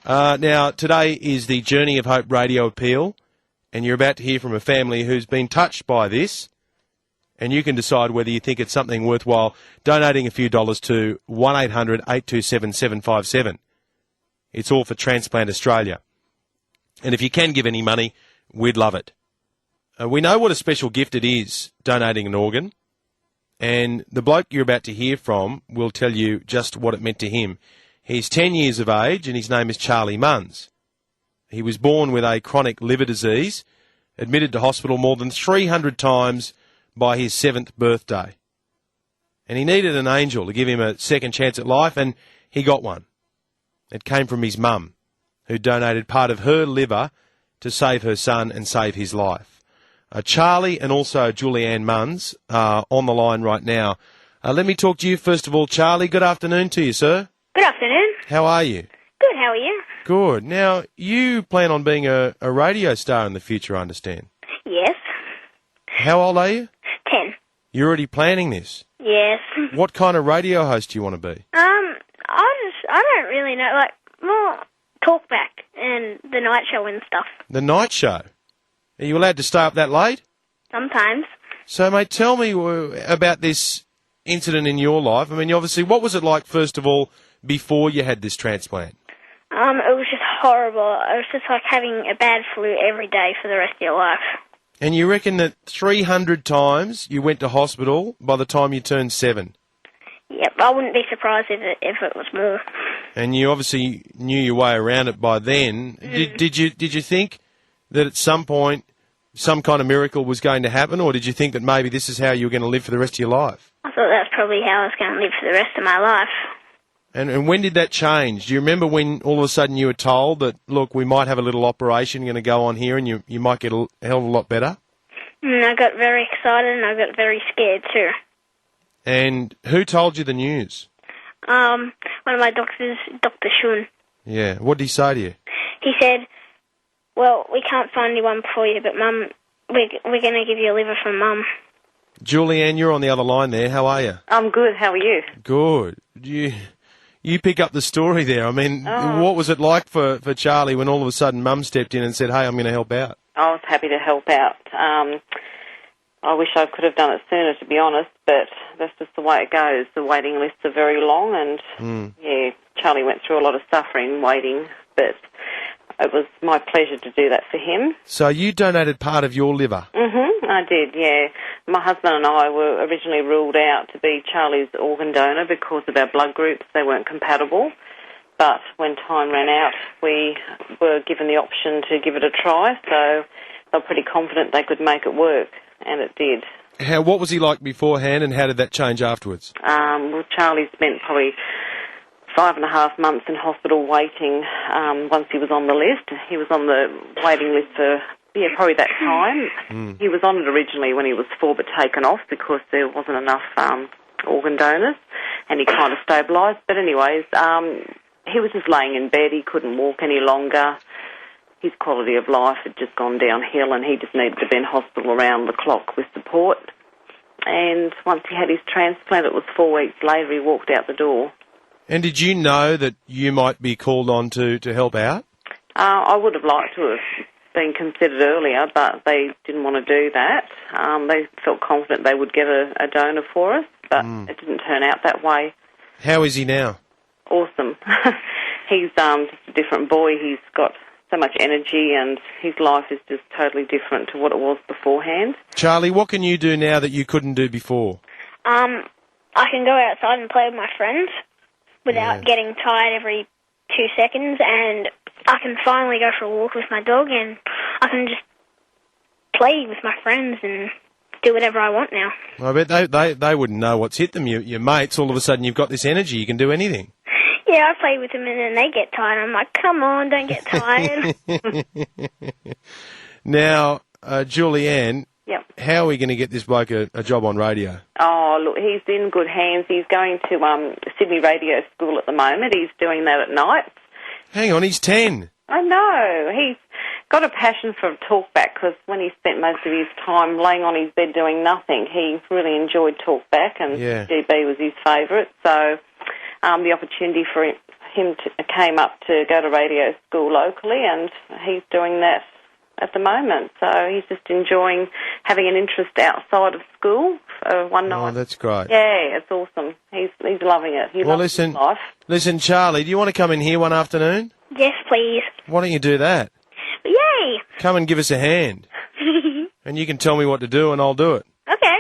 Now, today is the Journey of Hope radio appeal, and you're about to hear from a family who's been touched by this, and you can decide whether you think it's something worthwhile donating a few dollars to 1-800-827-757. It's all for Transplant Australia. And if you can give any money, we'd love it. We know what a special gift it is, donating an organ, and the bloke you're about to hear from will tell you just what it meant to him. He's 10 years of age, and his name is Charlie Munns. He was born with a chronic liver disease, admitted to hospital more than 300 times by his 7th birthday. And he needed an angel to give him a second chance at life, and he got one. It came from his mum, who donated part of her liver to save her son and save his life. Charlie and also Julianne Munns are on the line right now. Let me talk to you first of all, Charlie. Good afternoon to you, sir. Good afternoon. How are you? Good, how are you? Good. Now, you plan on being a radio star in the future, I understand. Yes. How old are you? 10. You're already planning this? Yes. What kind of radio host do you want to be? I don't really know, like, more talkback and the night show and stuff. The night show? Are you allowed to stay up that late? Sometimes. So, mate, tell me about this incident in your life. I mean, obviously, what was it like, first of all, before you had this transplant? It was just horrible. It was just like having a bad flu every day for the rest of your life. And you reckon that 300 times you went to hospital by the time you turned 7? Yep, I wouldn't be surprised if it was more. And you obviously knew your way around it by then. Did you think that at some point some kind of miracle was going to happen, or did you think that maybe this is how you were going to live for the rest of your life? I thought that's probably how I was going to live for the rest of my life. And when did that change? Do you remember when all of a sudden you were told that, look, we might have a little operation going to go on here and you might get a hell of a lot better? I got very excited and I got very scared too. And who told you the news? One of my doctors, Dr. Shun. Yeah. What did he say to you? He said, well, we can't find anyone for you, but Mum, we're going to give you a liver from Mum. Julianne, you're on the other line there. How are you? I'm good. How are you? Good. You pick up the story there. I mean, What was it like for Charlie when all of a sudden Mum stepped in and said, hey, I'm going to help out? I was happy to help out. I wish I could have done it sooner, to be honest, but that's just the way it goes. The waiting lists are very long, and, Charlie went through a lot of suffering waiting, but it was my pleasure to do that for him. So you donated part of your liver? I did, yeah. My husband and I were originally ruled out to be Charlie's organ donor because of our blood groups. They weren't compatible. But when time ran out, we were given the option to give it a try, so they were pretty confident they could make it work, and it did. What was he like beforehand, and how did that change afterwards? Well, Charlie spent probably 5.5 months in hospital waiting once he was on the list. He was on the waiting list for, probably that time. He was on it originally when he was 4, but taken off because there wasn't enough organ donors, and he kind of stabilised. But anyways, he was just laying in bed. He couldn't walk any longer. His quality of life had just gone downhill, and he just needed to be in hospital around the clock with support. And once he had his transplant, it was 4 weeks later, he walked out the door. And did you know that you might be called on to help out? I would have liked to have been considered earlier, but they didn't want to do that. They felt confident they would get a donor for us, but it didn't turn out that way. How is he now? Awesome. He's just a different boy. He's got so much energy, and his life is just totally different to what it was beforehand. Charlie, what can you do now that you couldn't do before? I can go outside and play with my friends without getting tired every 2 seconds, and I can finally go for a walk with my dog, and I can just play with my friends and do whatever I want now. I bet they wouldn't know what's hit them, your mates. All of a sudden you've got this energy, you can do anything. Yeah, I play with them and then they get tired. I'm like, come on, don't get tired. Now, Julianne, yep. How are we going to get this bloke a job on radio? Oh, look, he's in good hands. He's going to Sydney Radio School at the moment. He's doing that at night. Hang on, he's 10. I know. He's got a passion for talkback because when he spent most of his time laying on his bed doing nothing, he really enjoyed talkback, and 2GB was his favourite. So the opportunity for came up to go to radio school locally, and he's doing that at the moment. So he's just enjoying having an interest outside of school for one night. Oh, that's great. Yeah, it's awesome. He's loving it. He loves his life. Listen, Charlie, do you want to come in here one afternoon? Yes, please. Why don't you do that? Yay! Come and give us a hand. And you can tell me what to do and I'll do it. Okay.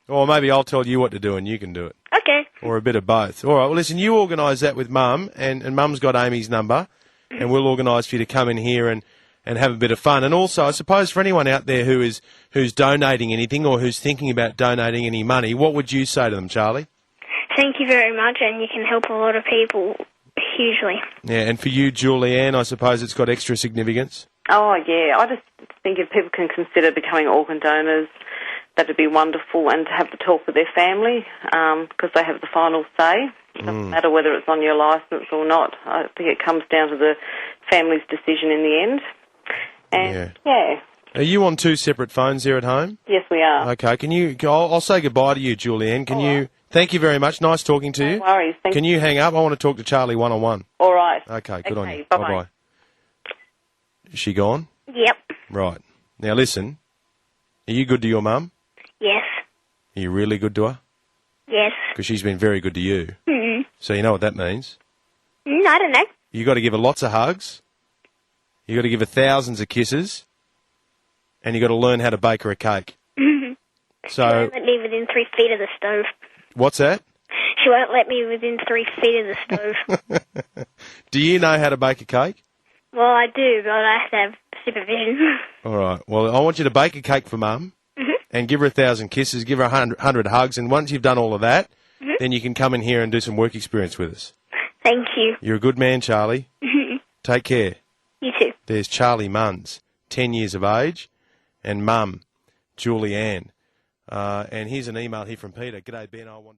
Or maybe I'll tell you what to do and you can do it. Okay. Or a bit of both. All right, well, listen, you organise that with Mum, and Mum's got Amy's number, and we'll organise for you to come in here and have a bit of fun. And also, I suppose for anyone out there who's donating anything or who's thinking about donating any money, what would you say to them, Charlie? Thank you very much, and you can help a lot of people hugely. Yeah, and for you, Julianne, I suppose it's got extra significance? Oh, yeah. I just think if people can consider becoming organ donors, that'd be wonderful, and to have the talk with their family, because they have the final say. It doesn't matter whether it's on your licence or not. I think it comes down to the family's decision in the end. And, yeah. Are you on two separate phones there at home? Yes, we are. Okay, can you... I'll say goodbye to you, Julianne. Can you... Right. Thank you very much. Nice talking to you. No worries. Can you hang up? I want to talk to Charlie one-on-one. All right. Okay, good on you. Bye-bye. Bye-bye. Is she gone? Yep. Right. Now, listen. Are you good to your mum? Yes. Are you really good to her? Yes. Because she's been very good to you. Mm-hmm. So you know what that means? I don't know. You got to give her lots of hugs. You got to give her thousands of kisses. And you got to learn how to bake her a cake. Mm-hmm. So, she won't let me within 3 feet of the stove. What's that? She won't let me within 3 feet of the stove. Do you know how to bake a cake? Well, I do, but I have to have supervision. All right. Well, I want you to bake a cake for Mum. And give her 1,000 kisses, give her 100 hugs, and once you've done all of that, then you can come in here and do some work experience with us. Thank you. You're a good man, Charlie. Take care. You too. There's Charlie Munns, 10 years of age, and Mum, Julianne. And here's an email here from Peter. G'day, Ben. I want